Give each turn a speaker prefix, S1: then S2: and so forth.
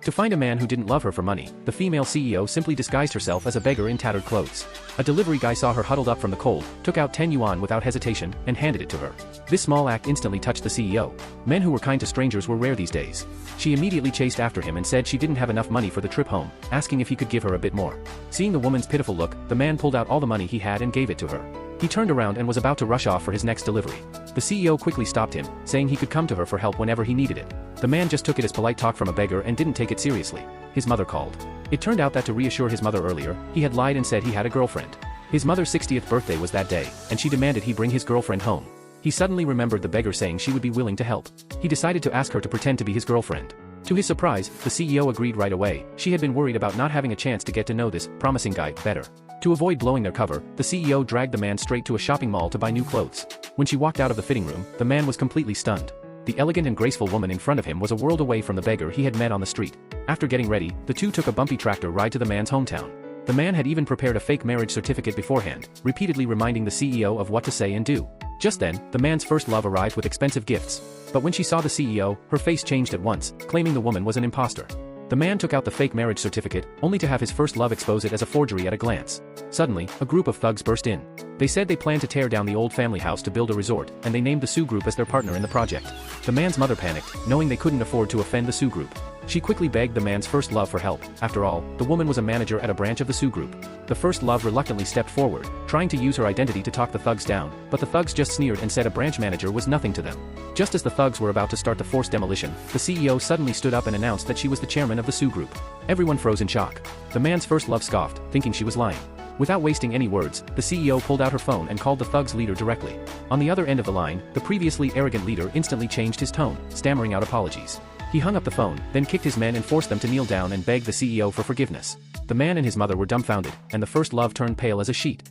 S1: To find a man who didn't love her for money, the female CEO simply disguised herself as a beggar in tattered clothes. A delivery guy saw her huddled up from the cold, took out 10 yuan without hesitation, and handed it to her. This small act instantly touched the CEO. Men who were kind to strangers were rare these days. She immediately chased after him and said she didn't have enough money for the trip home, asking if he could give her a bit more. Seeing the woman's pitiful look, the man pulled out all the money he had and gave it to her. He turned around and was about to rush off for his next delivery. The CEO quickly stopped him, saying he could come to her for help whenever he needed it. The man just took it as polite talk from a beggar and didn't take it seriously. His mother called. It turned out that to reassure his mother earlier, he had lied and said he had a girlfriend. His mother's 60th birthday was that day, and she demanded he bring his girlfriend home. He suddenly remembered the beggar saying she would be willing to help. He decided to ask her to pretend to be his girlfriend. To his surprise, the CEO agreed right away. She had been worried about not having a chance to get to know this promising guy better. To avoid blowing their cover, the CEO dragged the man straight to a shopping mall to buy new clothes. When she walked out of the fitting room, the man was completely stunned. The elegant and graceful woman in front of him was a world away from the beggar he had met on the street. After getting ready, the two took a bumpy tractor ride to the man's hometown. The man had even prepared a fake marriage certificate beforehand, repeatedly reminding the CEO of what to say and do. Just then, the man's first love arrived with expensive gifts. But when she saw the CEO, her face changed at once, claiming the woman was an imposter. The man took out the fake marriage certificate, only to have his first love expose it as a forgery at a glance. Suddenly, a group of thugs burst in. They said they planned to tear down the old family house to build a resort, and they named the Sioux Group as their partner in the project. The man's mother panicked, knowing they couldn't afford to offend the Sioux Group. She quickly begged the man's first love for help. After all, the woman was a manager at a branch of the Sioux Group. The first love reluctantly stepped forward, trying to use her identity to talk the thugs down, but the thugs just sneered and said a branch manager was nothing to them. Just as the thugs were about to start the forced demolition, the CEO suddenly stood up and announced that she was the chairman of the Sioux Group. Everyone froze in shock. The man's first love scoffed, thinking she was lying. Without wasting any words, the CEO pulled out her phone and called the thug's leader directly. On the other end of the line, the previously arrogant leader instantly changed his tone, stammering out apologies. He hung up the phone, then kicked his men and forced them to kneel down and beg the CEO for forgiveness. The man and his mother were dumbfounded, and the first love turned pale as a sheet.